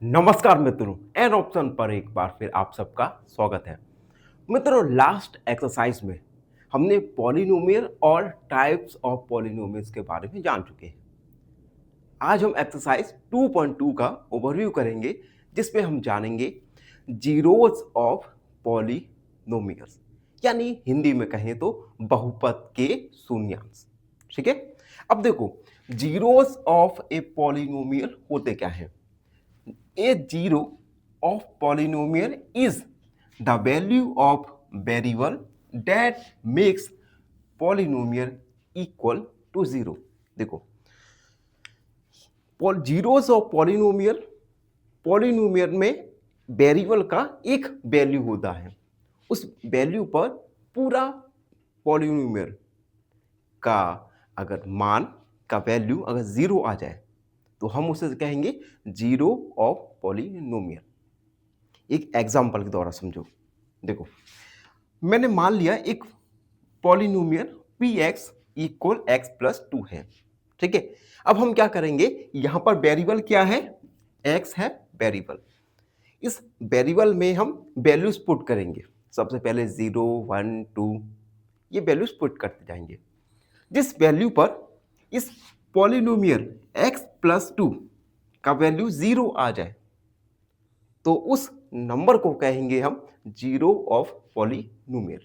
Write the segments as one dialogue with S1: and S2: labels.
S1: नमस्कार मित्रों, an option पर एक बार फिर आप सबका स्वागत है। मित्रों, लास्ट एक्सरसाइज में हमने पॉलिनोमियल और टाइप्स ऑफ पॉलिनोमियल्स के बारे में जान चुके हैं। आज हम एक्सरसाइज 2.2 का ओवरव्यू करेंगे, जिसमें हम जानेंगे जीरोस ऑफ पॉलिनोमियल्स, यानी हिंदी में कहें तो बहुपद के शून्यांश। ठीक है, अब देखो, जीरोस ऑफ ए पॉलिनोमियल होते क्या हैं। A zero of polynomial is the value of variable that makes polynomial equal to zero। देखो, जीरोस ऑफ पॉलिनोमियल, पॉलिनोमियल में वेरिएबल का एक वैल्यू होता है। उस वैल्यू पर पूरा पॉलिनोमियल का अगर मान का वैल्यू अगर जीरो आ जाए तो हम उसे कहेंगे जीरो ऑफ पॉलिनोमियल। एक एग्जांपल के द्वारा समझो। देखो, मैंने मान लिया एक polynomial P X equal x plus two है। ठीक है, अब हम क्या करेंगे, यहां पर वेरिएबल क्या है, एक्स है वेरिएबल। इस वेरिएबल में हम वैल्यूज पुट करेंगे। सबसे पहले 0, 1, 2 ये वैल्यूज पुट करते जाएंगे। जिस वैल्यू पर इस पॉलिनोमियल x प्लस टू का वैल्यू 0 आ जाए तो उस नंबर को कहेंगे हम जीरो ऑफ पॉलिनोमियल।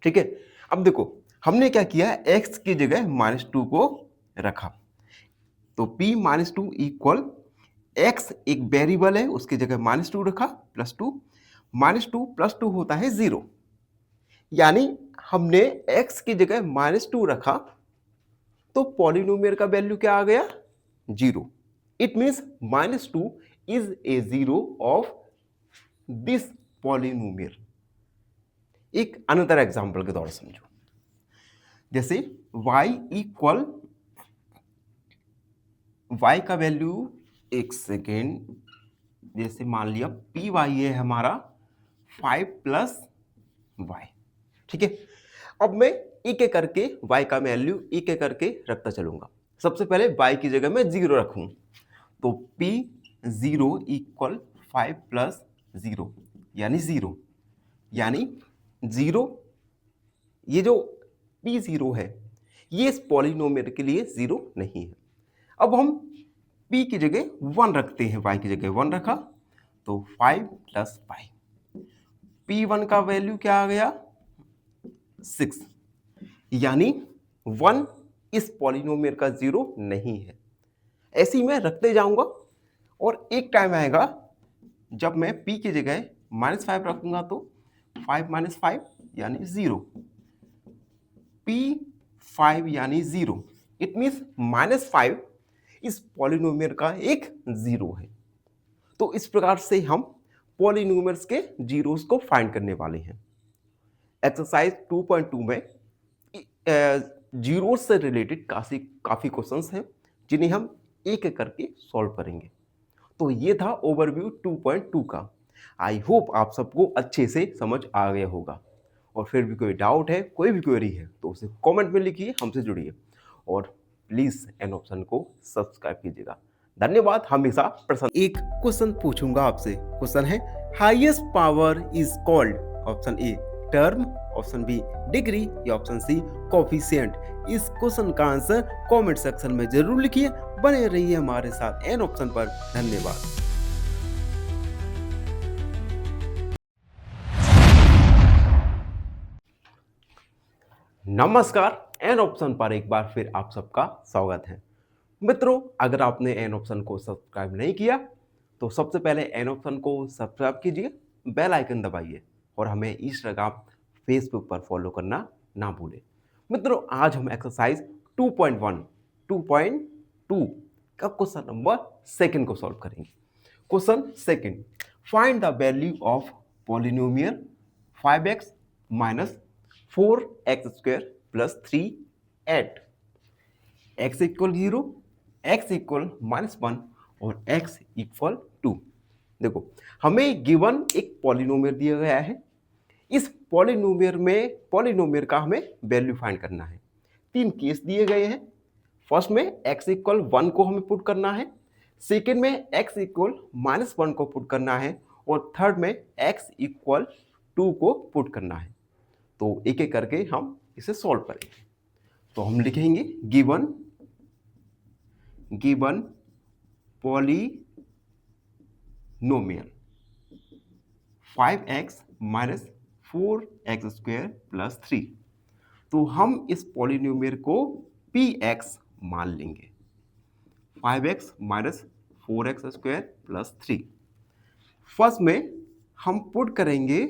S1: ठीक है, अब देखो हमने क्या किया, x की जगह -2 को रखा, तो p -2 इक्वल x एक वेरिएबल है, उसकी जगह -2 रखा, +2 -2 + 2 होता है 0। यानी हमने x की जगह -2 रखा तो पॉलिनोमियल का वैल्यू क्या आ गया, 0। It means -2 is a zero of this polynomial. एक अनदर एग्जांपल के द्वारा समझो। जैसे y इक्वल, y का वैल्यू, एक सेकेंड, जैसे मान लिया पी वाई है हमारा 5 + y। ठीक है, अब मैं एक एक करके y का वैल्यू एक एक करके रखता चलूंगा। सबसे पहले y की जगह मैं 0 रखूं, तो p 0 इक्वल 5 + 0 यानी 0। यानी 0, ये जो p 0 है ये इस पॉलिनोमियल के लिए 0 नहीं है। अब हम p की जगह 1 रखते हैं, y की जगह 1 रखा तो 5 + 5, p1 का वैल्यू क्या आ गया, 6। यानी 1 इस पॉलिनोमियल का 0 नहीं है। ऐसे ही मैं रखते जाऊंगा और एक टाइम आएगा जब मैं p की जगह -5 रखूंगा तो 5 - 5 यानी 0, p5 यानी 0। इट मीन्स -5 इस पॉलिनोमियल का एक 0 है। तो इस प्रकार से हम पॉलिनोमियल्स के जीरोस को फाइंड करने वाले हैं। एक्सरसाइज 2.2 में जीरो से रिलेटेड काफी क्वेश्चंस हैं जिन्हें हम एक एक करके सॉल्व करेंगे। तो ये था ओवरव्यू 2.2 का। आई होप आप सबको अच्छे से समझ आ गया होगा। और फिर भी कोई डाउट है, कोई भी क्वेरी है तो उसे कमेंट में लिखिए, हमसे जुड़िए और प्लीज एन ऑप्शन को सब्सक्राइब कीजिएगा। धन्यवाद, हमेशा प्रसन्न। एक क्वेश्चन पूछूंगा आपसे। क्वेश्चन है, highest power is called, option a term, option b degree या ऑप्शन सी कोफिशिएंट। इस क्वेश्चन का आंसर कमेंट सेक्शन में जरूर लिखिए। बने रहिए हमारे साथ एन ऑप्शन पर। धन्यवाद। नमस्कार, एन ऑप्शन पर एक बार फिर आप सबका स्वागत है। मित्रों, अगर आपने एन ऑप्शन को सब्सक्राइब नहीं किया तो सबसे पहले एन ऑप्शन को सब्सक्राइब कीजिए, बेल आइकन दबाइए और हमें इंस्टाग्राम, फेसबुक पर फॉलो करना ना भूलें। मित्रों, आज हम एक्सरसाइज 2.2 का क्वेश्चन नंबर सेकंड को सॉल्व करेंगे। Question second, find the value of polynomial 5x - 4x² + 3 at x equal 0, x equal -1 और x इक्वल 2। देखो, हमें गिवन एक पॉलिनोमियल दिया गया है। इस पॉलिनोमियल का हमें वैल्यू फाइंड करना है। 3 केस दिए गए हैं। फर्स्ट में x इक्वल 1 को हमें पुट करना है, सेकेंड में x इक्वल -1 को पुट करना है और थर्ड में x इक्वल 2 को पुट करना है। तो एक एक करके हम इसे सॉल्व करेंगे। तो हम लिखेंगे given polynomial 5x minus 4x square plus 3। तो हम इस पॉलिनोमियल को px मान लेंगे। 5x minus 4x square plus 3। First में हम पुट करेंगे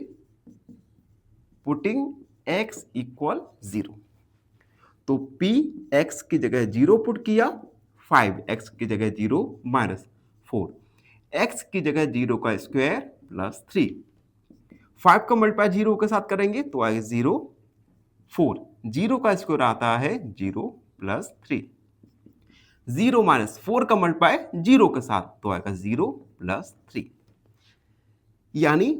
S1: पुटिंग x इक्वल 0। तो p x की जगह 0 पुट किया, 5x की जगह 0 माइनस 4, x की जगह 0 का स्क्वायर प्लस 3। 5 का मल्टीप्लाई 0 के साथ करेंगे तो आएगा 0, 4, 0 का स्क्वायर आता है 0 प्लस 3। 0 माइनस 4 का मल्टीप्लाई 0 के साथ तो आएगा 0 प्लस 3। यानी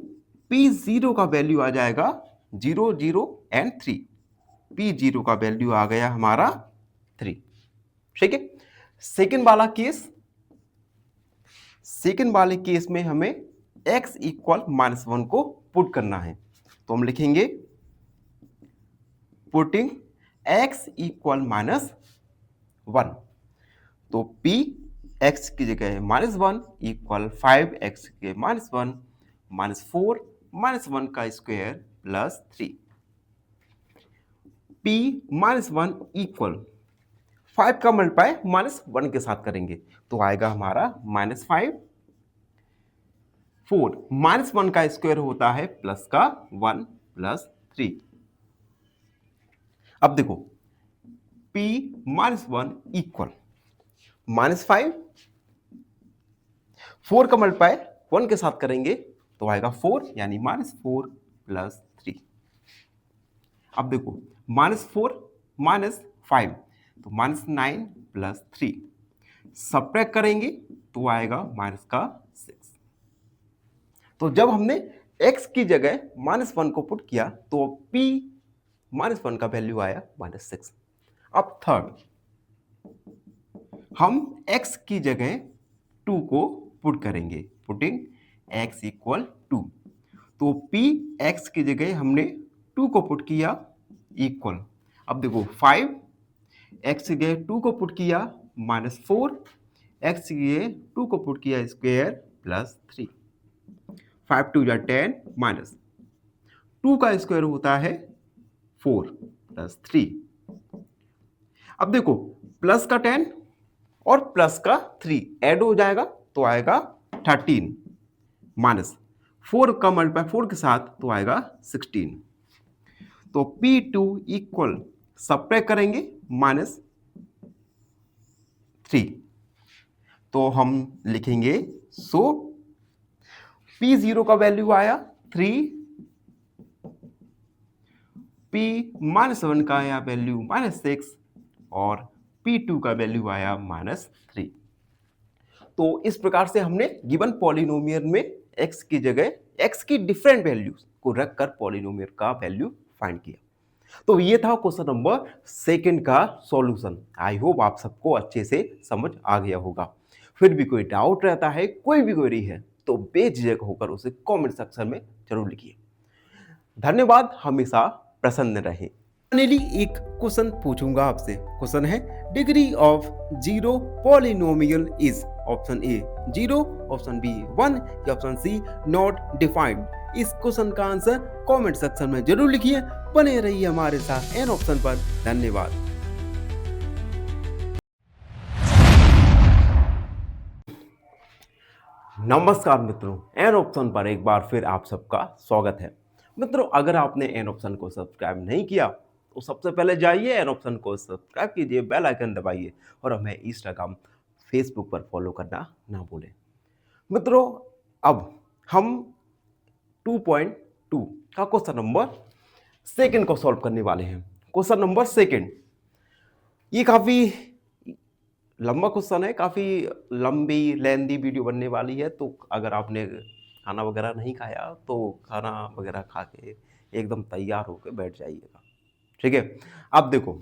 S1: p0 का वैल्यू आ जाएगा 0, 0 एंड 3। p0 का वैल्यू आ गया हमारा 3। ठीक है। सेकेंड वाले केस में हमें x इक्वल -1 को पुट करना है। तो हम लिखेंगे पुटिंग x इक्वल -1। तो p x की जगह -1 इक्वल 5x के -1 -4 -1 का स्क्वायर प्लस 3। p -1 इक्वल 5 का मल्टीप्लाई -1 के साथ करेंगे तो आएगा हमारा -5। 4 -1 का स्क्वायर होता है प्लस का 1 प्लस 3। अब देखो p -1 इक्वल -5, 4 का मल्टीप्लाई 1 के साथ करेंगे तो आएगा 4 यानी -4 प्लस 3। अब देखो -4 -5 तो -9 प्लस 3। सब्ट्रैक्ट करेंगे तो आएगा -6। तो जब हमने x की जगह -1 को पुट किया तो p -1 का वैल्यू आया -6। अब थर्ड हम x की जगह 2 को पुट करेंगे, पुटिंग x इक्वल 2। तो p x की जगह हमने 2 को पुट किया इक्वल, अब देखो 5 x की जगह 2 को पुट किया -4, x की जगह 2 को पुट किया स्क्वायर प्लस 3। 5 2 10 माइनस 2 का स्क्वायर होता है 4 प्लस 3। अब देखो प्लस का 10 और प्लस का 3 ऐड हो जाएगा तो आएगा 13 माइनस 4 का मल्टीप्लाई 4 के साथ तो आएगा 16। तो P2 इक्वल सब्ट्रैक्ट करेंगे -3 तो हम लिखेंगे सो P0 का वैल्यू आया 3, P -1 का आया वैल्यू -6 और P2 का वैल्यू आया -3। तो इस प्रकार से हमने गिवन पॉलिनोमियल में x की जगह x की डिफरेंट वैल्यूज को रखकर पॉलिनोमियल का वैल्यू फाइंड किया। तो ये था क्वेश्चन नंबर 2 का सॉल्यूशन। आई होप आप सबको अच्छे से समझ आ गया होगा। फिर भी कोई डाउट रहता है, कोई भी क्वेरी है तो बेझिझक होकर उसे कमेंट सेक्शन में जरूर लिखिए। धन्यवाद, हमेशा प्रसन्न रहे। फाइनली एक क्वेश्चन पूछूंगा आपसे। क्वेश्चन है degree of zero polynomial is option A 0, option B 1 या ऑप्शन सी नॉट डिफाइंड। इस क्वेश्चन का आंसर कमेंट सेक्शन में जरूर लिखिए। बने रहिए हमारे साथ एन ऑप्शन पर। धन्यवाद। नमस्कार मित्रों, एन ऑप्शन पर एक बार फिर आप सबका स्वागत है। मित्रों, अगर आपने एन ऑप्शन को सब्सक्राइब नहीं किया तो सबसे पहले जाइए एन ऑप्शन को सब्सक्राइब कीजिए, बेल आइकन दबाइए और हमें इंस्टाग्राम फेसबुक पर फॉलो करना ना भूलें। मित्रों, अब हम 2.2 का क्वेश्चन नंबर 2 को सॉल्व करने वाले हैं। क्वेश्चन नंबर 2 ये काफी लंबा क्वेश्चन है, काफी लंबी लेंदी वीडियो बनने वाली है। तो अगर आपने खाना वगैरह नहीं खाया तो खाना वगैरह खा के एकदम तैयार होकर बैठ जाइएगा। ठीक है। अब देखो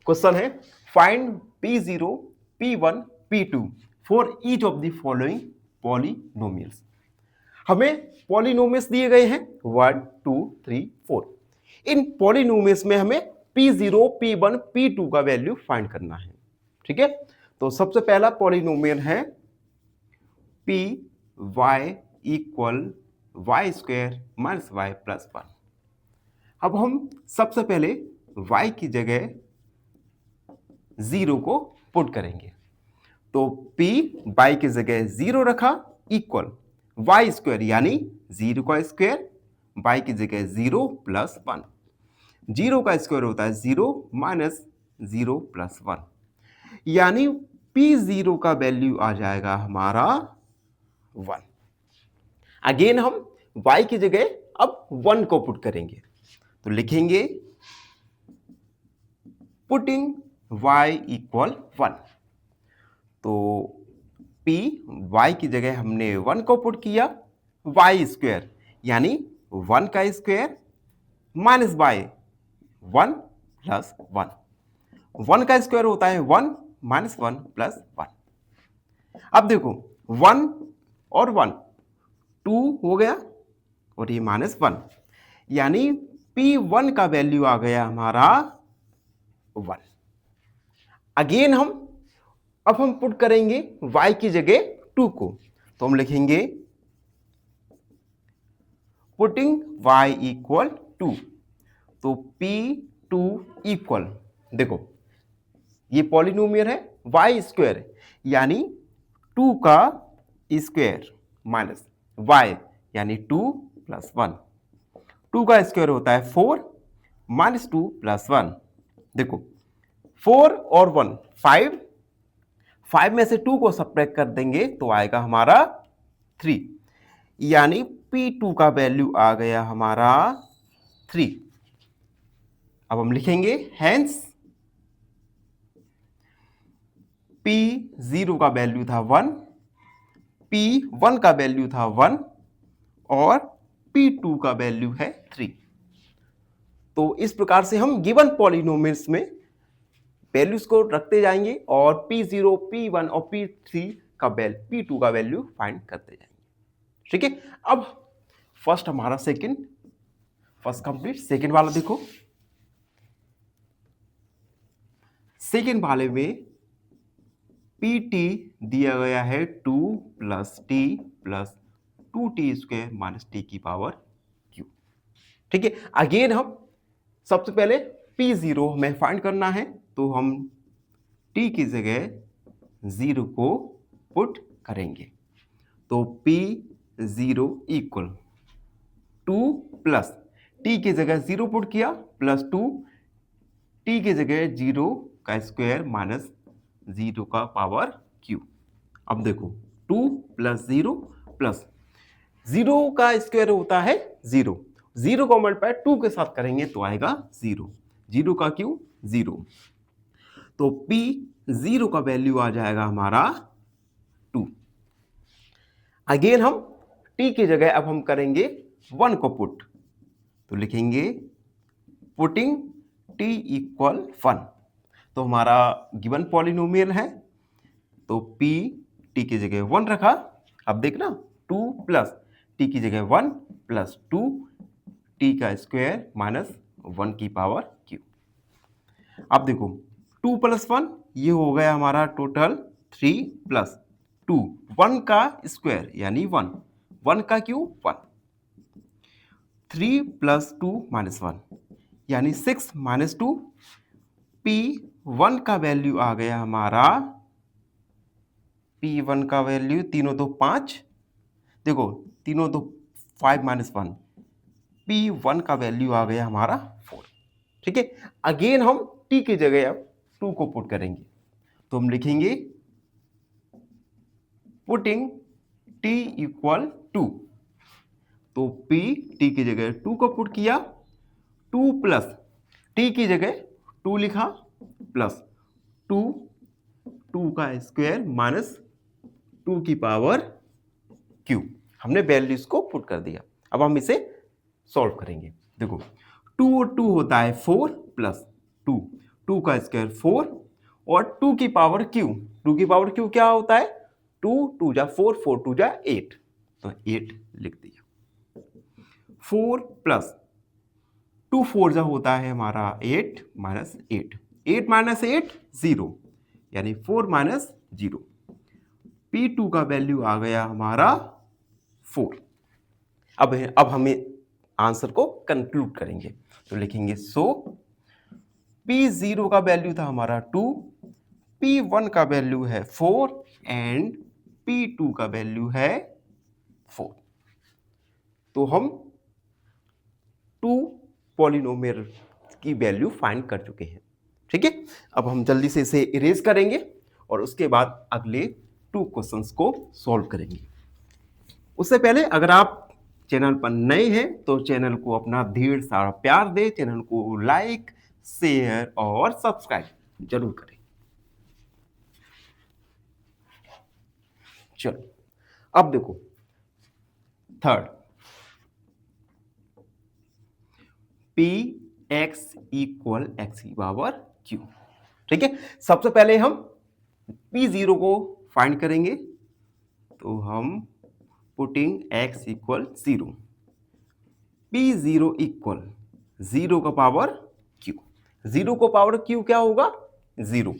S1: क्वेश्चन है find P0, P1, P2 for each of the following polynomials. हमें पॉलिनोमियल्स दिए गए हैं 1 2 3 4। इन पॉलिनोमियल्स में हमें P0 P1 P2 का वैल्यू फाइंड करना है। ठीक है, तो सबसे पहला पॉलिनोमियल है p y equal y square minus y plus 1। अब हम सबसे पहले y की जगह 0 को पुट करेंगे, तो p y की जगह 0 रखा इक्वल वाई स्क्वायर यानी 0 का स्क्वायर, y की जगह 0 प्लस 1। 0 का स्क्वायर होता है 0 माइनस 0 प्लस 1, यानी p0 का वैल्यू आ जाएगा हमारा 1। अगेन हम y की जगह अब 1 को पुट करेंगे, तो लिखेंगे पुटिंग y इक्वल 1। तो p y की जगह हमने 1 को पुट किया, y स्क्वायर यानी 1 का स्क्वायर माइनस y 1 प्लस 1। 1 का स्क्वायर होता है 1 माइनस 1 प्लस 1। अब देखो 1 और 1 2 हो गया और ये माइनस 1, यानी P1 का वैल्यू आ गया हमारा 1। अगेन अब हम पुट करेंगे y की जगह 2 को, तो हम लिखेंगे पुटिंग y इक्वल 2। तो P2 इक्वल, देखो ये पॉलिनोमियल है y स्क्वायर यानी 2 का स्क्वायर माइनस y यानी 2 प्लस 1। 2 का स्क्वायर होता है 4 माइनस 2 प्लस 1। देखो 4 और 1 5, 5 में से 2 को सब्ट्रैक्ट कर देंगे तो आएगा हमारा 3, यानी P2 का वैल्यू आ गया हमारा 3। अब हम लिखेंगे हेंस P0 का वैल्यू था 1, P1 का वैल्यू था 1 और P2 का वैल्यू है 3। तो इस प्रकार से हम गिवन पॉलिनोमियल्स में वैल्यूज को रखते जाएंगे और P0, P1 और P3 का P2 का वैल्यू फाइंड करते जाएंगे। ठीक है, अब फर्स्ट हमारा फर्स्ट कंप्लीट। सेकंड वाला देखो, सेकंड वाले में PT दिया गया है 2 plus t plus 2t square minus t की पावर q। ठीक है, अगेन हम सबसे पहले P0 हमें फाइंड करना है, तो हम t की जगह 0 को पुट करेंगे, तो P0 इक्वल 2 प्लस t की जगह 0 पुट किया प्लस 2 t की जगह 0 का स्क्वायर माइनस 0 का पावर q। अब देखो 2 प्लस 0 प्लस 0 का स्क्वायर होता है 0, 0 को मल्टीप्लाई 2 के साथ करेंगे तो आएगा 0, 0 का q 0। तो P0 का वैल्यू आ जाएगा हमारा 2। अगेन हम t की जगह अब हम करेंगे 1 को पुट, तो लिखेंगे पुटिंग t इक्वल 1। तो हमारा गिवन पॉलिनोमियल है, तो p t की जगह 1 रखा। अब देखना 2 प्लस t की जगह 1 प्लस 2 t का स्क्वायर माइनस 1 की पावर q। अब देखो 2 प्लस 1 ये हो गया हमारा टोटल 3 प्लस 2 1 का स्क्वायर यानी 1, 1 का q 1, 3 प्लस 2 माइनस 1 यानी 6 माइनस 2। P1 का वैल्यू आ गया हमारा, P1 का वैल्यू तीनों तो 5, देखो तीनों तो 5 माइनस 1, P1 का वैल्यू आ गया हमारा 4। ठीक है, अगेन हम t की जगह अब 2 को पुट करेंगे, तो हम लिखेंगे पुटिंग t इक्वल 2। तो p t की जगह 2 को पुट किया, 2 प्लस t की जगह 2 लिखा प्लस 2 का स्क्वायर माइनस 2 की पावर q। हमने वैल्यूज को पुट कर दिया। अब हम इसे सॉल्व करेंगे। देखो 2 और 2 होता है 4 प्लस 2, 2 का स्क्वायर 4 और 2 की पावर q। 2 की पावर q क्या होता है 2 2 जा 4 4 2 जा 8, तो 8 लिख दिया। 4 प्लस 2 4 जा होता है हमारा 8 माइनस 8, 8 माइनस 8 0, यानी 4 माइनस 0। P2 का वैल्यू आ गया हमारा 4। अब हमें आंसर को कंक्लूड करेंगे, तो लिखेंगे सो P0 का वैल्यू था हमारा 2, P1 का वैल्यू है 4 एंड P2 का वैल्यू है 4। तो हम 2 पॉलिनोमियल की वैल्यू फाइंड कर चुके हैं। ठीक है, अब हम जल्दी से इसे इरेज करेंगे और उसके बाद अगले 2 क्वेश्चंस को सॉल्व करेंगे। उससे पहले अगर आप चैनल पर नए हैं तो चैनल को अपना ढेर सारा प्यार दे, चैनल को लाइक शेयर और सब्सक्राइब जरूर करें। चलो अब देखो थर्ड, Px इक्वल एक्स की पावर क्यू। ठीक है, सबसे पहले हम P0 को फाइंड करेंगे, तो हम putting x equal 0, P0 equal 0 का पावर q, 0 को पावर q क्या होगा 0,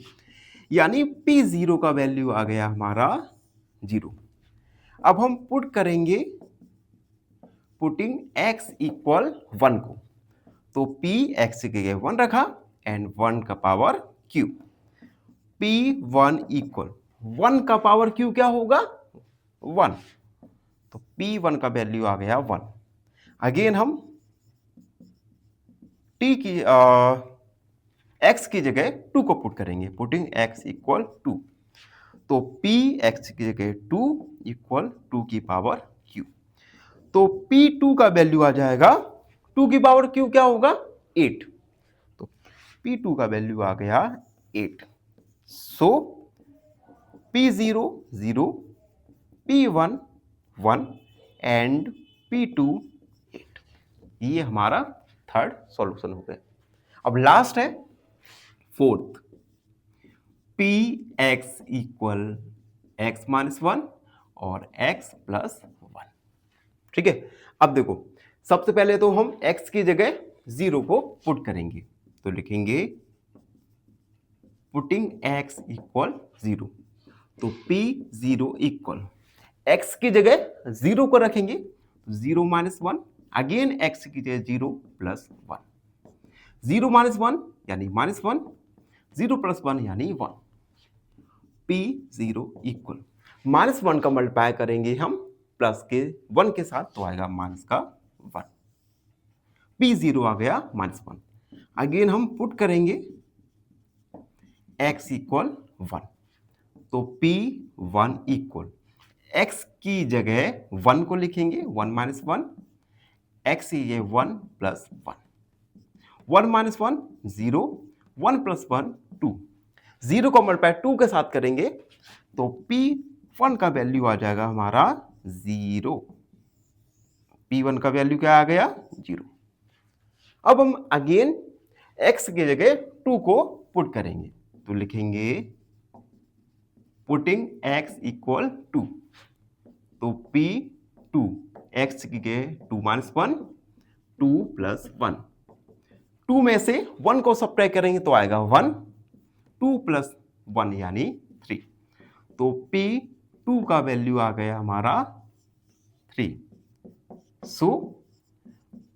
S1: यानी P0 का वैल्यू आ गया हमारा 0। अब हम पुट करेंगे पुटिंग x इक्वल 1 को, तो P x की जगह 1 रखा एंड 1 का पावर q, P1 इक्वल 1 का पावर q क्या होगा 1, तो P1 का वैल्यू आ गया 1। अगेन हम t की x की जगह 2 को पुट करेंगे, पुटिंग x इक्वल 2, तो Px की जगह 2 इक्वल 2 की पावर q, तो P2 का वैल्यू आ जाएगा 2 की पावर q क्या होगा 8, तो P2 का वैल्यू आ गया 8। सो P0 0, P1 1 एंड P2 8। ये हमारा थर्ड सॉल्यूशन हो गया। अब लास्ट है fourth, Px equal x minus 1 और x प्लस 1। ठीक है, अब देखो सबसे पहले तो हम x की जगह 0 को पुट करेंगे, तो लिखेंगे पुटिंग x इक्वल 0, तो P0 इक्वल x की जगह 0 को रखेंगे, 0 माइनस 1, अगेन x की जगह 0 प्लस 1, 0 माइनस 1 यानी माइनस 1, 0 प्लस 1 यानी 1। P0 इक्वल माइनस 1 का मल्टीप्लाई करेंगे हम प्लस के 1 के साथ, तो आएगा माइनस का 1। P0 आ गया माइनस 1। अगेन हम पुट करेंगे x इक्वल 1, तो P1 इक्वल x की जगह 1 को लिखेंगे, 1 माइनस 1, x ये 1 प्लस 1, 1 माइनस 1 0, 1 प्लस 1 2, 0 को मल्टीप्लाई 2 के साथ करेंगे, तो P1 का वैल्यू आ जाएगा हमारा 0, P1 का वैल्यू क्या आ गया 0। अब हम अगेन x की जगह 2 को पुट करेंगे, तो लिखेंगे पुटिंग x इक्वल 2, तो P2 x की जगह 2 माइनस 1, 2 प्लस 1, 2 में से 1 को सब्ट्रैक्ट करेंगे तो आएगा 1, 2 प्लस 1 यानी 3, तो P2 का वैल्यू आ गया हमारा 3। सो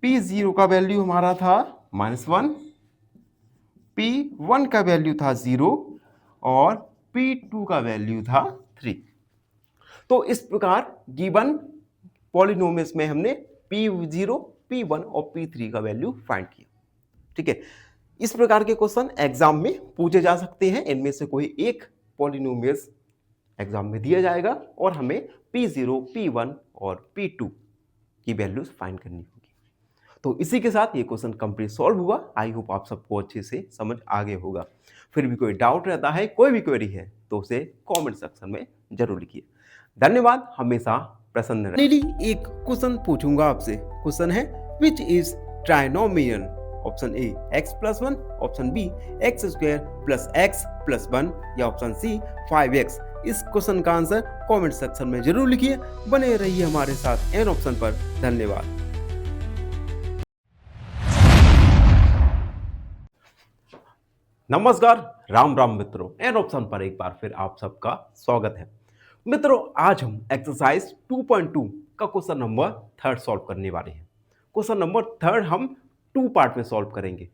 S1: P0 का वैल्यू हमारा था माइनस 1, P1 का वैल्यू था 0 और P2 का वैल्यू था 3। तो इस प्रकार गिवन पॉलिनोमियल्स में हमने P0, P1 और P3 का वैल्यू फाइंड किया। ठीक है, इस प्रकार के क्वेश्चन एग्जाम में पूछे जा सकते हैं, इनमें से कोई एक पॉलिनोमियल्स एग्जाम में दिया जाएगा और हमें P0, P1 और P2 की वैल्यूज फाइंड करनी होगी। तो इसी के साथ ये क्वेश्चन कंप्लीट सॉल्व हुआ। आई होप आप सबको अच्छे से समझ आ गया होगा। फिर भी कोई डाउट रहता है, कोई भी क्वेरी है तो उसे कमेंट सेक्शन में जरूर लिखिए। धन्यवाद, हमेशा प्रसन्न रहें। एक क्वेश्चन पूछूंगा आपसे। क्वेश्चन है which is trinomial? Option a x plus 1, option b x square plus x plus 1 या ऑप्शन सी 5x इस क्वेश्चन का आंसर कमेंट सेक्शन में जरूर लिखिए। बने रहिए हमारे साथ एन ऑप्शन पर। धन्यवाद। नमस्कार, राम राम मित्रों, एन ऑप्शन पर एक बार फिर आप सबका स्वागत है। मित्रों, आज हम एक्सरसाइज 2.2 का क्वेश्चन नंबर 3 सॉल्व करने वाले हैं। क्वेश्चन नंबर 3 हम 2 पार्ट में सॉल्व करेंगे।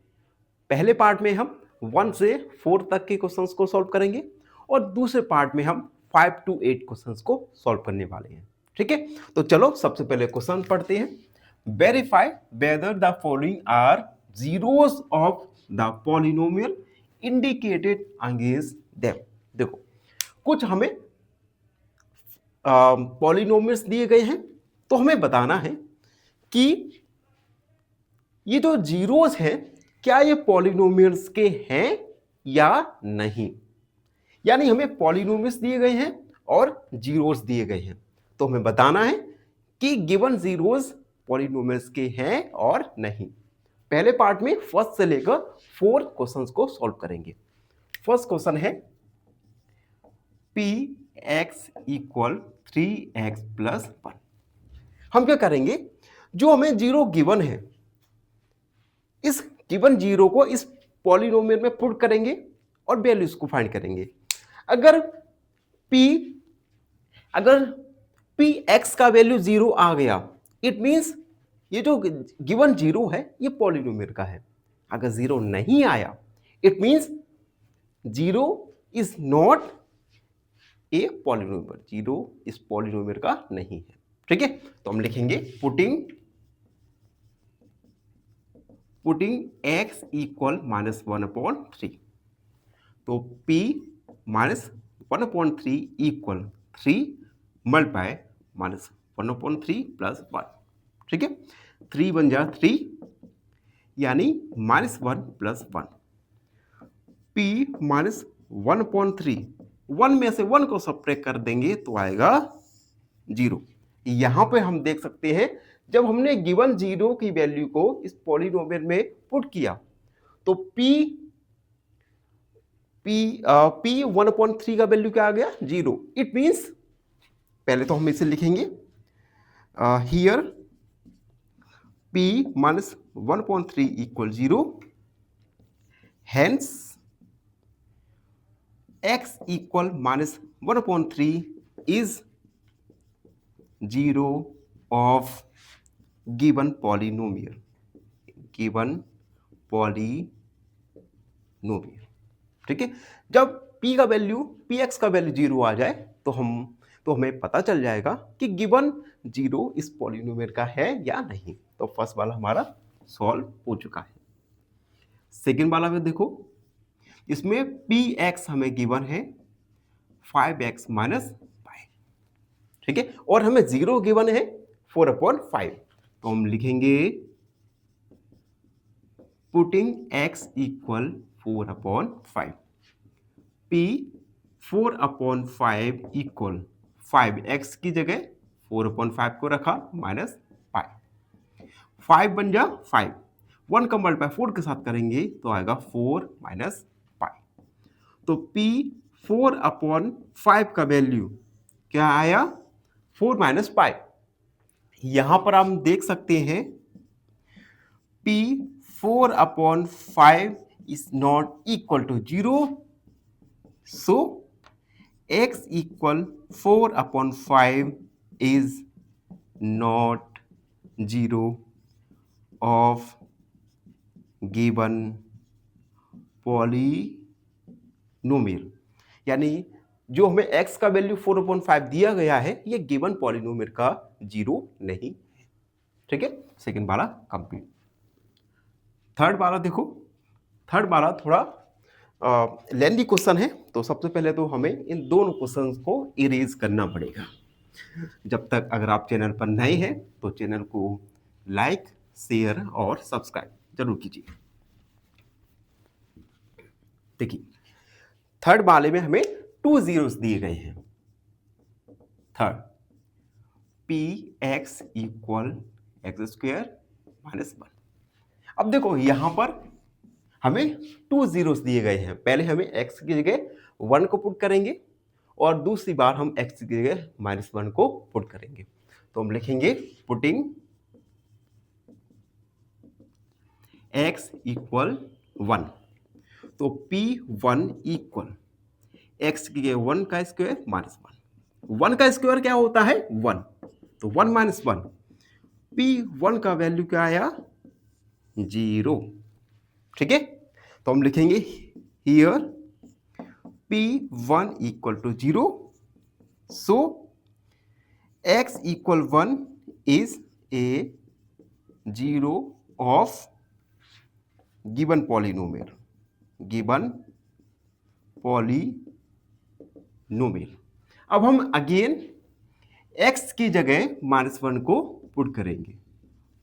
S1: पहले पार्ट में हम 1 से 4 तक के क्वेश्चंस को सॉल्व करेंगे और दूसरे पार्ट में हम 5 to 8 क्वेश्चंस को सॉल्व करने वाले हैं। ठीक है, तो चलो सबसे पहले क्वेश्चन पढ़ते हैं। Verify whether the following are zeros of the polynomial indicated against them. देखो, कुछ हमें पॉलिनोमियल्स दिए गए हैं, तो हमें बताना है कि ये जो जीरोस हैं क्या ये पॉलिनोमियल्स के हैं या नहीं। यानी हमें पॉलिनोमियल्स दिए गए हैं और जीरोस दिए गए हैं, तो हमें बताना है कि गिवन जीरोस पॉलिनोमियल्स के हैं और नहीं। पहले पार्ट में फर्स्ट से लेकर 4 क्वेश्चंस को सॉल्व करेंगे। फर्स्ट क्वेश्चन है px इक्वल 3x प्लस 1। हम क्या करेंगे, जो हमें जीरो गिवन है, इस गिवन जीरो को इस पॉलिनोमियल में पुट करेंगे और वैल्यूज को फाइंड करेंगे। अगर px का वैल्यू 0 आ गया, इट मींस ये जो गिवन जीरो है ये पॉलिनोमियल का है। अगर 0 नहीं आया, it means 0 is not a polynomial, 0 इस पॉलिनोमियल का नहीं है। ठीक है, तो हम लिखेंगे पुटिंग x इक्वल -1/3। तो p -1/3 इक्वल 3 मल्टीप्लाई -1/3 प्लस 1। ठीक है, 3 बन जा 3 यानी -1 प्लस 1। p -1/3, 1 में से 1 को सब्ट्रैक्ट कर देंगे तो आएगा 0। यहां पे हम देख सकते हैं, जब हमने गिवन जीरो की वैल्यू को इस पॉलिनोमियल में पुट किया तो p 1/3 का वैल्यू क्या आ गया, 0। इट मींस पहले तो हम इसे लिखेंगे here p -1/3 equal 0, hence x equal -1/3 is 0 of given polynomial. ठीक है, जब p का वैल्यू px का वैल्यू 0 आ जाए तो हमें पता चल जाएगा कि गिवन 0 इस पॉलिनोमियल का है या नहीं। तो फर्स्ट वाला हमारा सॉल्व हो चुका है। सेकेंड वाला में देखो, इसमें px हमें गिवन है 5x -5। ठीक है, और हमें 0 गिवन है 4/5। तो हम लिखेंगे putting x equal 4/5। p 4/5 equal 5x की जगह 4/5 को रखा -5। 5 बन जा 5, 1 का मल्टीप्लाई 4 के साथ करेंगे तो आएगा 4 - 5। तो p 4/5 का वैल्यू क्या आया, 4 - 5। यहां पर हम देख सकते हैं p 4/5 is not equal to 0, so x equal 4/5 is not 0 of given polynomial। यानी जो हमें x का वैल्यू 4/5 दिया गया है, ये गिवन पॉलिनोमियल का 0 नहीं है। ठीक है, सेकंड वाला कंप्लीट। थर्ड वाला देखो, थर्ड वाला थोड़ा लेंथी क्वेश्चन है, तो सबसे पहले तो हमें इन दोनों क्वेश्चंस को इरेज करना पड़ेगा। जब तक अगर आप चैनल पर नए हैं तो चैनल को लाइक, शेयर और सब्सक्राइब जरूर कीजिए। देखिए, थर्ड वाले में हमें 2 जीरोस दिए गए हैं। Third px equal x² -1। अब देखो यहां पर हमें 2 जीरोस दिए गए हैं। पहले हमें x की जगह 1 को पुट करेंगे और दूसरी बार हम x की जगह -1 को पुट करेंगे। तो हम लिखेंगे पुटिंग x इक्वल 1। तो P1 इक्वल x की जगह 1 का स्क्वायर -1। 1 का स्क्वायर क्या होता है? 1। तो 1 - 1, P1 का वैल्यू क्या आया? 0। ठीक है, तो हम लिखेंगे here P1 equal to 0, so x equal 1 is a 0 of given polynomial, given polynomial. अब हम अगेन x की जगह -1 को पुट करेंगे,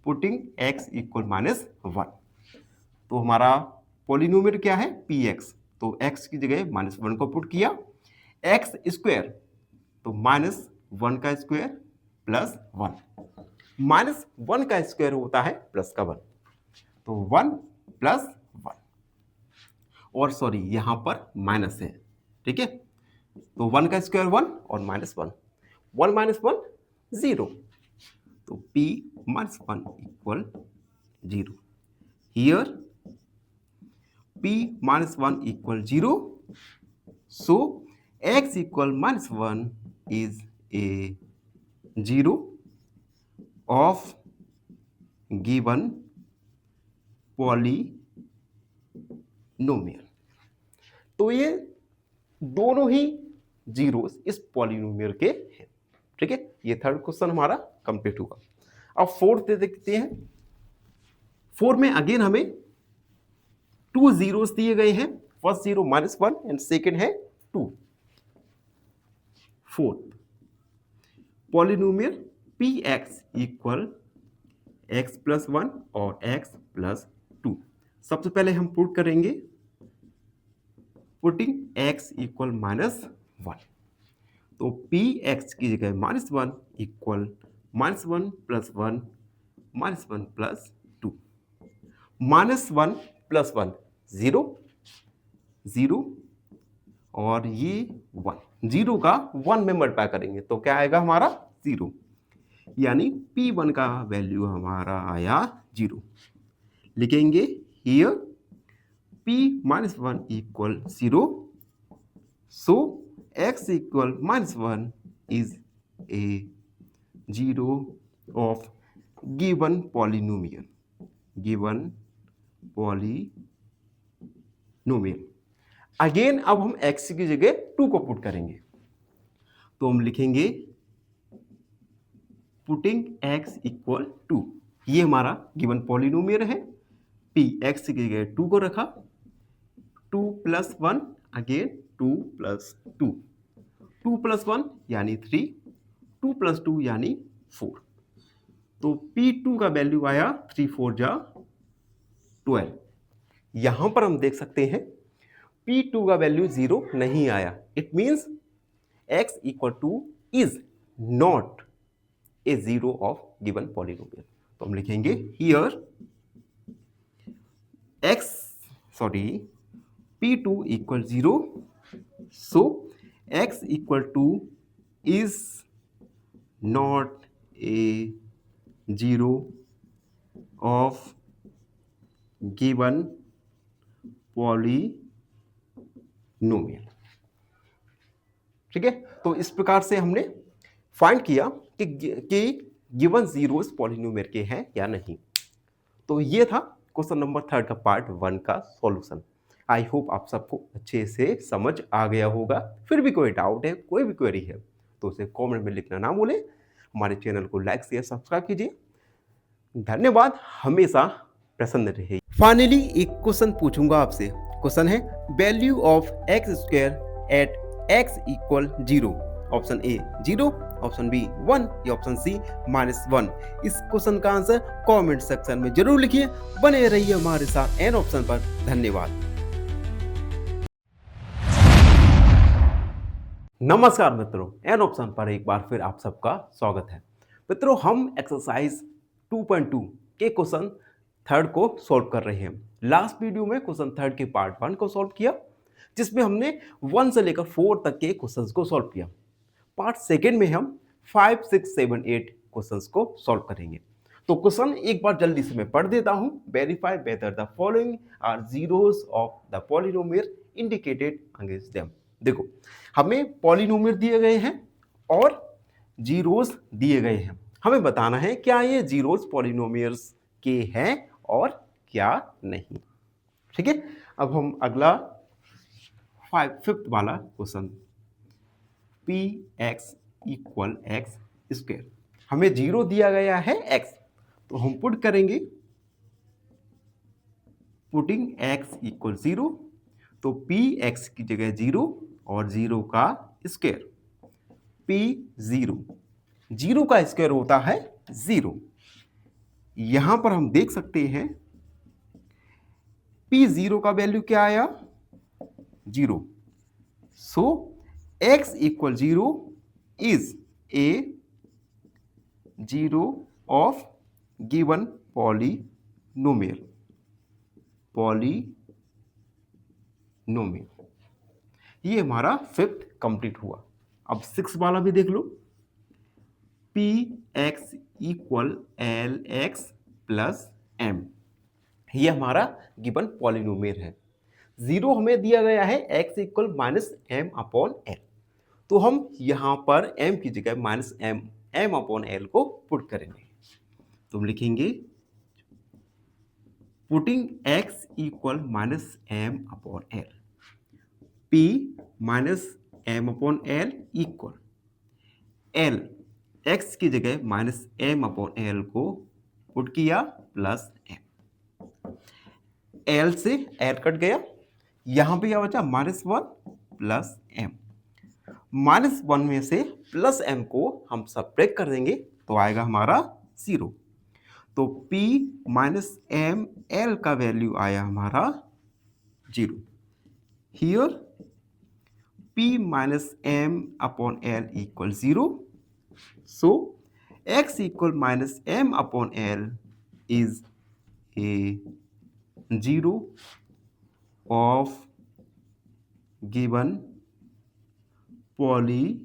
S1: पुटिंग x इक्वल -1। तो हमारा पॉलिनोमियल क्या है? px। तो x की जगह -1 को पुट किया, x स्क्वायर तो -1 का स्क्वायर प्लस 1, -1 का स्क्वायर होता है प्लस का 1, तो 1 प्लस 1, और सॉरी यहां पर माइनस है। ठीक है, तो 1 का स्क्वायर 1 और -1, 1 - 1 0, तो p -1 equal 0। Here p -1 equal 0, so x equal -1 is a 0 of given polynomial. तो ये दोनों ही जीरोस इस पॉलिनोमियल के हैं। ठीक है, ये थर्ड क्वेश्चन हमारा कंप्लीट हुआ। अब फोर्थ देखते हैं। फोर्थ में अगेन हमें 2 जीरोस दिए गए हैं, फर्स्ट जीरो -1 एंड सेकेंड है 2। Fourth polynomial px equal x plus 1 और x प्लस 2। सबसे पहले हम पुट करेंगे, पुटिंग x इक्वल -1। तो px की जगह -1 इक्वल -1 प्लस 1 -1 प्लस 2, -1 प्लस 1 0 0, और ये 1, 0 का 1 में मल्टीप्लाई करेंगे तो क्या आएगा हमारा? 0, यानी P1 का वैल्यू हमारा आया 0। लिखेंगे here P -1 equal 0, so x equal -1 is a 0 of given polynomial, given polynomial. Again अब हम x की जगह 2 को पुट करेंगे, तो हम लिखेंगे पुटिंग x इक्वल 2। ये हमारा गिवन पॉलिनोमियल है, p x की जगह 2 को रखा, 2 प्लस 1 अगेन 2 प्लस 2, 2 प्लस 1 यानी 3, 2 प्लस 2 यानी 4। तो P2 का वैल्यू आया 3 4 जा 12। यहां पर हम देख सकते हैं P2 का वैल्यू 0 नहीं आया, it means x equal two is not a 0 of given polynomial. तो हम लिखेंगे here P2 equal 0, so x equal two is not a 0 of given polynomial. ठीक है, तो इस प्रकार से हमने फाइंड किया कि गिवन जीरोस पॉलिनोमियल के हैं या नहीं। तो ये था क्वेश्चन नंबर 3 का पार्ट 1 का सॉल्यूशन। आई होप आप सबको अच्छे से समझ आ गया होगा। फिर भी कोई डाउट है, कोई भी क्वेरी है तो उसे कमेंट में लिखना ना भूलें। हमारे चैनल को लाइक शेयर सब्सक्राइब कीजिए। धन्यवाद, हमेशा प्रसन्न रहिए। फाइनली एक क्वेश्चन पूछूंगा आपसे। क्वेश्चन है value of x square at x equal 0। Option A 0, option B 1 या ऑप्शन सी -1। इस क्वेश्चन का आंसर कमेंट सेक्शन में जरूर लिखिए। बने रहिए हमारे साथ एन ऑप्शन पर। धन्यवाद। नमस्कार मित्रों, एन ऑप्शन पर एक बार फिर आप सबका स्वागत है। मित्रों, हम एक्सरसाइज 2.2 के क्वेश्चन 3 को सॉल्व कर रहे हैं। लास्ट वीडियो में क्वेश्चन 3 के पार्ट 1 को सॉल्व किया। जिसमें हमने 1 से लेकर 4 तक के क्वेश्चंस को सॉल्व किया। पार्ट सेकंड में हम 5, 6, 7, 8 क्वेश्चंस को सॉल्व करेंगे। तो क्वेश्चन एक बार जल्दी से मैं पढ़ देता हूं। Verify whether the following are zeros of the polynomial indicated against them. देखो, हमें पॉलिनोमियल दिए गए हैं और जीरोस दिए गए हैं। हमें बताना है क्या ये जीरोस पॉलिनोमियल्स के हैं और क्या नहीं। ठीक है, अब हम अगला फिफ्थ वाला question, P X equal x square. हमें जीरो दिया गया है एक्स, तो हम पुट करेंगे पुटिंग एक्स इक्वल जीरो, तो पी एक्स की जगह जीरो और जीरो का स्क्वायर, पी जीरो, जीरो का स्क्वायर होता है जीरो। यहां पर हम देख सकते हैं पी जीरो का वैल्यू क्या आया, zero. So x equal zero is a zero of given polynomial. ये हमारा फिफ्थ कंप्लीट हुआ। अब सिक्स वाला भी देख लो, P X equal L X plus M. ये हमारा गिवन पॉलिनोमियल है। जीरो हमें दिया गया है x equal minus m upon l, तो हम यहां पर एम की जगह माइनस एम अपॉन एल को पुट करेंगे। तो हम लिखेंगे putting x equal minus m upon l, p minus m upon l equal L, x की जगह माइनस एम अपॉन एल को पुट किया प्लस एम, एल से एल कट गया, यहां पे क्या बचा minus one plus m. Minus one में से प्लस एम को हम सब्ट्रैक्ट कर देंगे तो आएगा हमारा जीरो। तो P माइनस एम एल का वैल्यू आया हमारा zero. Here P minus m upon l equal zero. So x equal minus m upon l is a zero of given polynomial.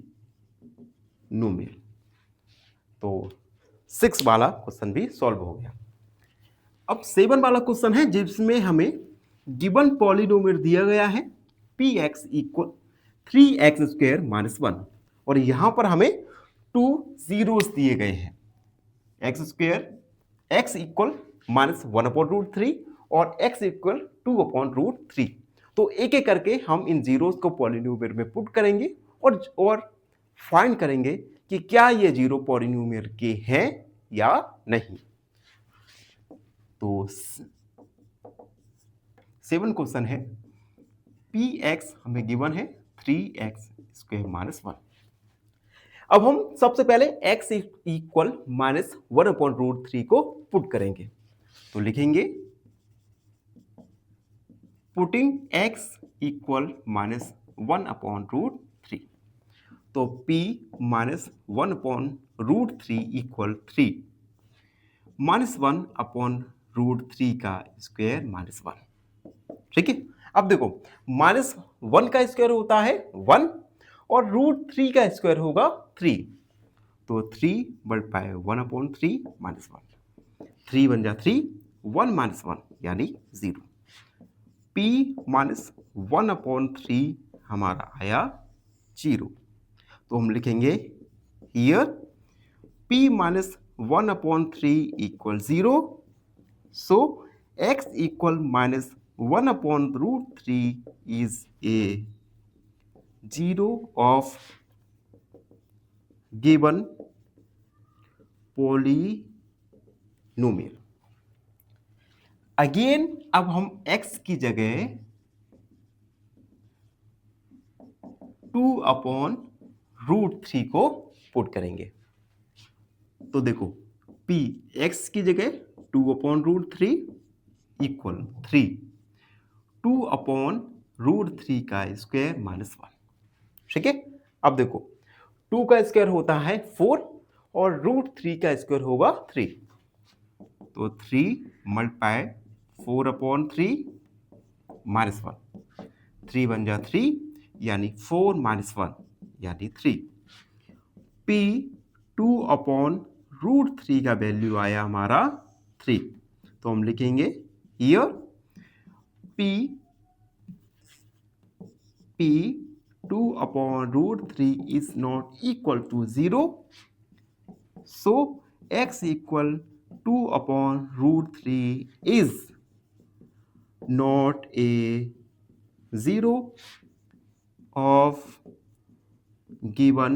S1: तो 6 वाला क्वेश्चन भी सॉल्व हो गया। अब 7 वाला क्वेश्चन है जिसमें हमें गिवन पॉलिनोमियल दिया गया है P X equal 3x square minus 1, और यहां पर हमें 2 जीरोस दिए गए हैं, x square x equal minus 1 upon root 3 और x इक्वल 2 अपॉन रूट 3। तो एक एक करके हम इन जीरोस को पॉलिनोमियल में पुट करेंगे और फाइंड करेंगे कि क्या ये जीरो पॉलिनोमियल के हैं या नहीं। तो 7 क्वेश्चन है, पी एक्स हमें गिवन है 3x स्क्वायर माइनस 1। अब हम सबसे पहले x equal minus 1 upon root 3 को पुट करेंगे। तो लिखेंगे putting x equal minus 1 upon root 3। तो p minus 1 upon root 3 equal 3, minus 1 upon root 3 का स्क्वायर माइनस 1। ठीक है, अब देखो माइनस 1 का स्क्वायर होता है 1 और रूट 3 का स्क्वायर होगा 3। तो 3 मल्टीप्लाई 1 अपॉन 3 माइनस 1, 3 बन जा 3, 1 माइनस 1 यानी 0। p माइनस 1 अपॉन 3 हमारा आया 0। तो हम लिखेंगे here p minus 1 upon 3 equal 0। So x equal minus 1 upon root 3 is a zero of given polynomial. Again अब हम x की जगह 2 अपॉन रूट 3 को पुट करेंगे। तो देखो p x की जगह 2 upon root 3 equal 3, 2 upon root 3 का स्क्वायर माइनस 1। ठीक है, अब देखो 2 का स्क्वायर होता है 4 और रूट 3 का स्क्वायर होगा 3। तो 3 मल्टीप्लाई 4 अपॉन 3 माइनस 1, 3 बन जा 3 यानी 4 माइनस 1 यानी 3। P 2/√3 का वैल्यू आया हमारा 3। तो हम लिखेंगे here P 2/√3 is not equal to 0. So x equal 2/√3 is not a 0 of given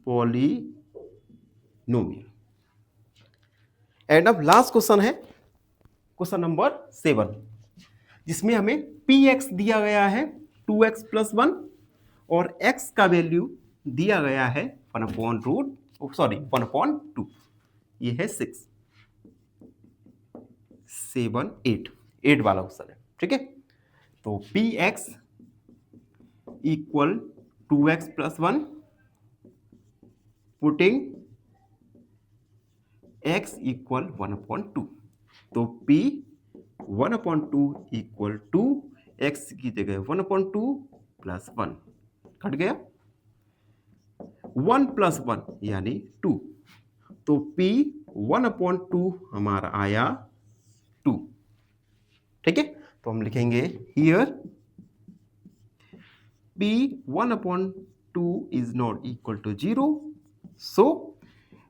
S1: polynomial. And अब लास्ट क्वेश्चन है क्वेश्चन नंबर 7, जिसमें हमें px दिया गया है 2x + 1 और x का वैल्यू दिया गया है 1/2, ये है 6 7 8 वाला क्वेश्चन है। ठीक है, तो px equal 2x + 1 putting x equal 1/2। तो p 1/2 इक्वल टू x की जगह 1/2 + 1 कट गया, 1 + 1 यानी 2। तो p 1/2 हमारा आया 2। ठीक है, तो हम लिखेंगे here p 1/2 is not equal to 0. So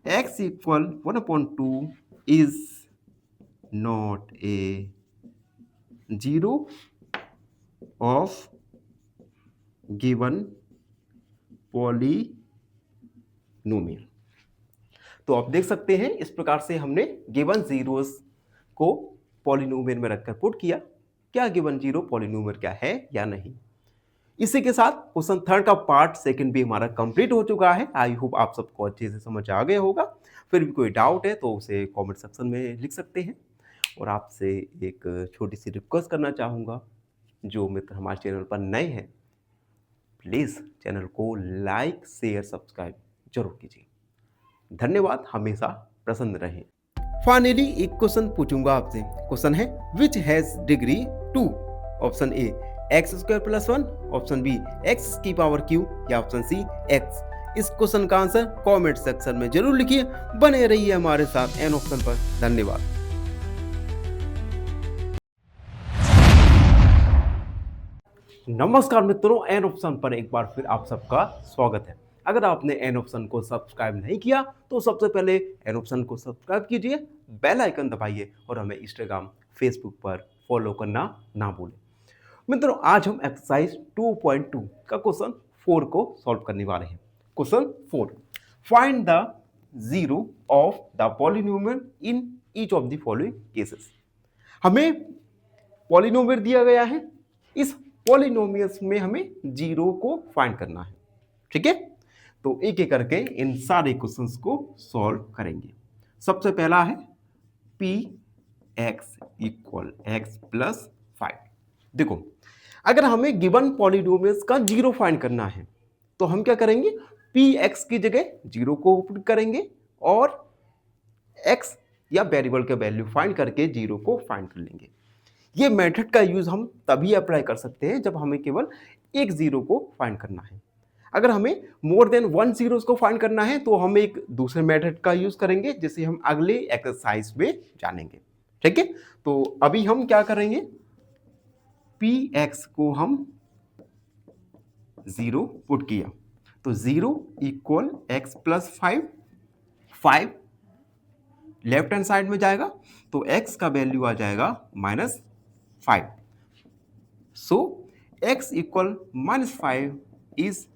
S1: x equal 1/2 is not a 0 of given polynomial. तो आप देख सकते हैं इस प्रकार से हमने गिवन जीरोस को पॉलिनोमियल में रखकर पुट किया। क्या गिवन जीरो पॉलिनोमियल क्या है या नहीं। इसी के साथ क्वेश्चन 3 का पार्ट 2 भी हमारा कंप्लीट हो चुका है। आई होप आप सबको अच्छे से समझ आ गया होगा। फिर भी कोई डाउट है तो उसे कमेंट सेक्शन में लिख सकते हैं। और आपसे एक छोटी सी रिक्वेस्ट करना चाहूँगा, जो मित्र हमारे चैनल पर नए हैं प्लीज़ चैनल को लाइक शेयर सब्सक्राइब जरूर कीजिए। धन्यवाद, हमेशा प्रसन्न रहें। फाइनली एक क्वेश्चन पूछूंगा आपसे। क्वेश्चन है which has degree 2। Option A x² + 1, option B x³ या ऑप्शन सी x। इस क्वेश्चन का आंसर कमेंट सेक्शन में जरूर लिखिए। बने रहिए हमारे साथ एन ऑप्शन पर। धन्यवाद। नमस्कार मित्रों, एन ऑप्शन पर एक बार फिर आप सबका स्वागत है। अगर आपने एन ऑप्शन को सब्सक्राइब नहीं किया तो सबसे पहले एन ऑप्शन को सब्सक्राइब कीजिए, बेल आइकन दबाइए और हमें इंस्टाग्राम फेसबुक पर फॉलो करना ना भूलें। मित्रों, आज हम एक्सरसाइज 2.2 का क्वेश्चन 4 को सॉल्व करने वाले हैं। Question 4, find the zero of the polynomial in each of the following cases. हमें पॉलिनोमियल दिया गया है, इस पॉलिनोमियल्स में हमें जीरो को फाइंड करना है। ठीक है, तो एक एक करके इन सारे क्वेश्चंस को सॉल्व करेंगे। सबसे पहला है px = x + 5। देखो, अगर हमें गिवन पॉलिनोमियल्स का जीरो फाइंड करना है तो हम क्या करेंगे, px की जगह जीरो को पुट करेंगे और x या वेरिएबल के वैल्यू फाइंड करके जीरो को फाइंड कर लेंगे। ये मेथड का यूज हम तभी अप्लाई कर सकते हैं जब हमें केवल एक जीरो को फाइंड करना है। अगर हमें मोर देन 1 जीरोस को फाइंड करना है तो हम एक दूसरे मेथड का यूज करेंगे, जिसे हम अगले एक्सरसाइज में जानेंगे। ठीक है, तो अभी हम क्या करेंगे, px को हम 0 पुट किया तो 0 = x + 5। 5 लेफ्ट हैंड साइड में जाएगा तो x का वैल्यू आ जाएगा -5। सो x = -5 is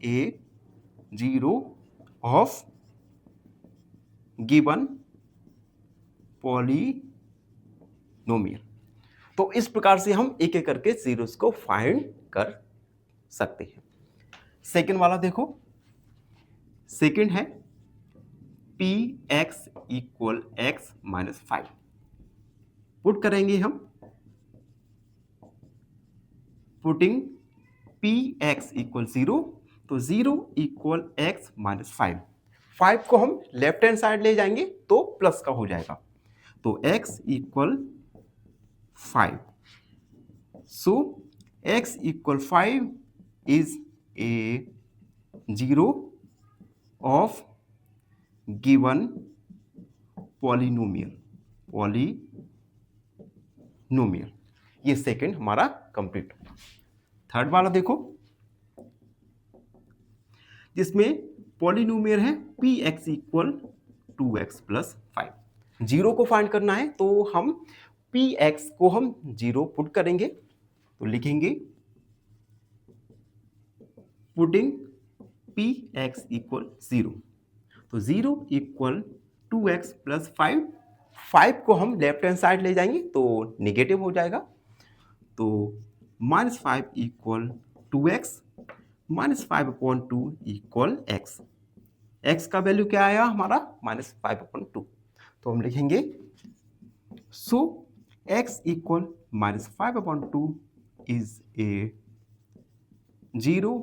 S1: a 0 of given polynomial. तो इस प्रकार से हम एक एक करके जीरोस को फाइंड कर सकते हैं। सेकंड वाला देखो, सेकंड है px = x - 5। पुट करेंगे हम, पुटिंग px = 0 तो 0 = x - 5। 5 को हम लेफ्ट हैंड साइड ले जाएंगे तो प्लस का हो जाएगा, तो x = 5। So x equal 5 is a zero of given polynomial. ये सेकंड हमारा कंप्लीट होगा। थर्ड वाला देखो, जिसमें पॉलिनोमियल है P X equal 2x plus 5। Zero को फाइंड करना है तो हम पी एक्स को हम जीरो पुट करेंगे, तो लिखेंगे पुटिंग पी एक्स इक्वल 0। तो 0 इक्वल 2x प्लस 5। 5 को हम लेफ्ट हैंड साइड ले जाएंगे तो निगेटिव हो जाएगा, तो -5 equal 2x, -5/2 equal x। x का वैल्यू क्या आया हमारा -5/2, तो हम लिखेंगे so x equal -5/2 is a zero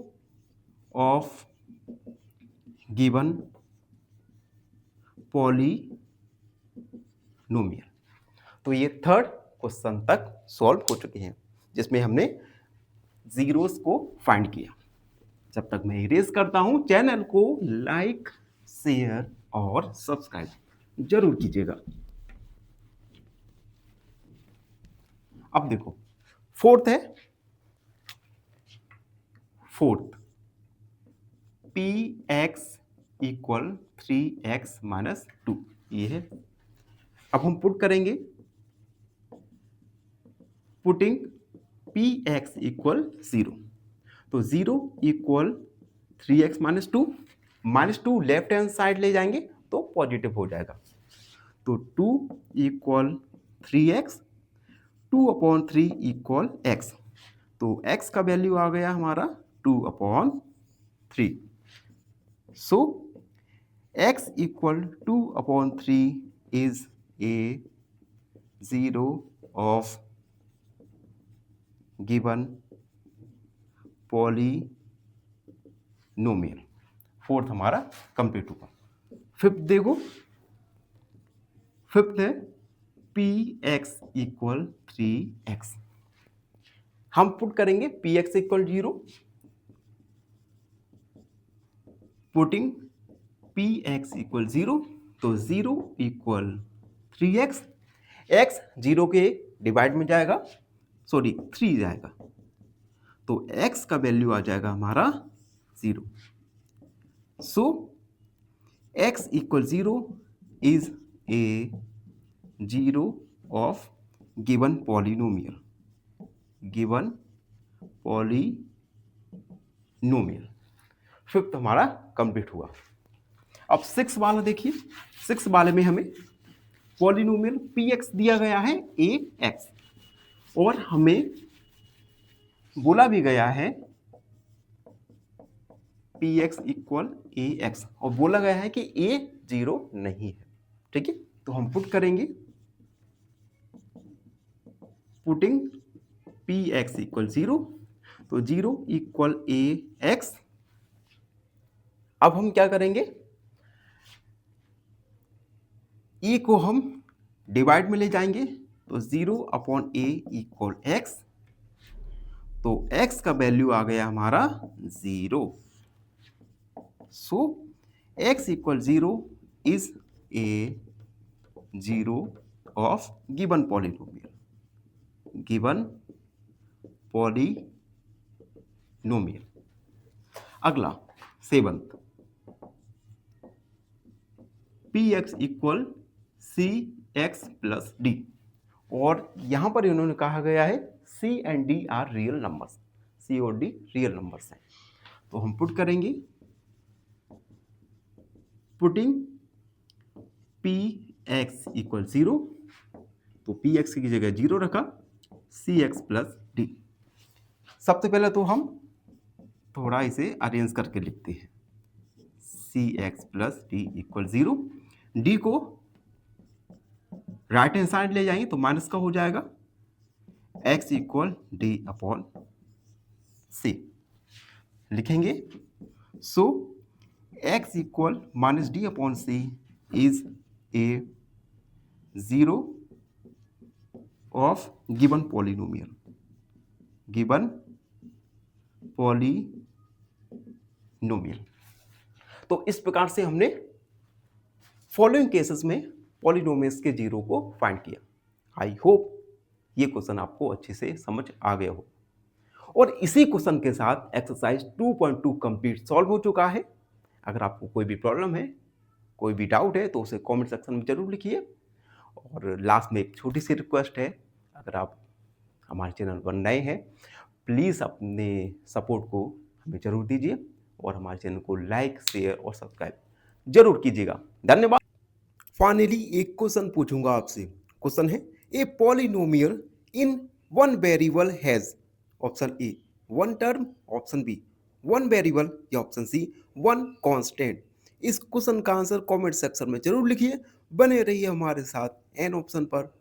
S1: of given polynomial. तो ये थर्ड क्वेश्चन तक सॉल्व हो चुके हैं, जिसमें हमने जीरोस को फाइंड किया। जब तक मैं इरेज करता हूं, चैनल को लाइक, शेयर और सब्सक्राइब जरूर कीजिएगा। अब देखो फोर्थ है, fourth P X equal 3x minus 2, ये है। अब हम पुट करेंगे, पुटिंग पी एक्स इक्वल 0। तो 0 equal 3x minus 2, -2 left hand side ले जाएंगे तो पॉजिटिव हो जाएगा, तो 2 इक्वल 3x, 2/3 इक्वल x। तो x का वैल्यू आ गया हमारा 2/3। सो x equal 2/3 is a zero of given polynomial. Fourth हमारा कंप्लीट हुआ। फिफ्थ देखो, फिफ्थ है पी एक्स इक्वल 3x। हम पुट करेंगे P X equal 0, putting P X equal 0, तो 0 इक्वल 3x, x 0 के डिवाइड में जाएगा, सॉरी 3 जाएगा, तो x का वैल्यू आ जाएगा हमारा 0। So x equal 0 is a zero of given polynomial, given polynomial. Fifth हमारा कंप्लीट हुआ। अब सिक्स वाला देखिए, सिक्स वाले में हमें पॉलिनोमियल पी एक्स दिया गया है ए एक्स, और हमें बोला भी गया है पी एक्स इक्वल ए एक्स, और बोला गया है कि ए 0 नहीं है। ठीक है, तो हम पुट करेंगे, पुटिंग पी एक्स इक्वल 0, तो 0 इक्वल ए एक्स। अब हम क्या करेंगे, e को हम डिवाइड में ले जाएंगे, तो 0/a इक्वल x, तो x का वैल्यू आ गया हमारा 0। So x equal 0 is a zero of given polynomial, given polynomial. अगला seventh, P X equal C x plus D, और यहां पर इन्होंने कहा गया है C and D are real numbers, C और डी रियल नंबर्स हैं। तो हम पुट करेंगे, पुटिंग पी एक्स इक्वल 0, तो पी एक्स की जगह 0 रखा, सी एक्स प्लस डी। सबसे पहले तो हम थोड़ा इसे अरेंज करके लिखते हैं, c x plus d equal 0। D को राइट हैंड साइड ले जाएंगे तो माइनस का हो जाएगा, x equal d upon c लिखेंगे। So x equal minus d upon c is a zero of given polynomial, given polynomial. तो इस प्रकार से हमने फॉलोइंग केसेस में पॉलिनोमियल्स के जीरो को फाइंड किया। आई होप ये क्वेश्चन आपको अच्छे से समझ आ गया हो। और इसी क्वेश्चन के साथ एक्सरसाइज 2.2 कंप्लीट सॉल्व हो चुका है। अगर आपको कोई भी प्रॉब्लम है, कोई भी डाउट है, तो उसे कमेंट सेक्शन में जरूर लिखिए। और लास्ट में एक छोटी सी रिक्वेस्ट है, अगर आप हमारे चैनल पर नए हैं, प्लीज़ अपने सपोर्ट को हमें जरूर दीजिए और हमारे चैनल को लाइक, शेयर और सब्सक्राइब जरूर कीजिएगा। धन्यवाद। फाइनली एक क्वेश्चन पूछूंगा आपसे। क्वेश्चन है, a polynomial in one variable has, option A one term, option B one variable, या ऑप्शन सी वन कांस्टेंट। इस क्वेश्चन का आंसर कमेंट सेक्शन में जरूर लिखिए। बने रहिए हमारे साथ एन ऑप्शन पर।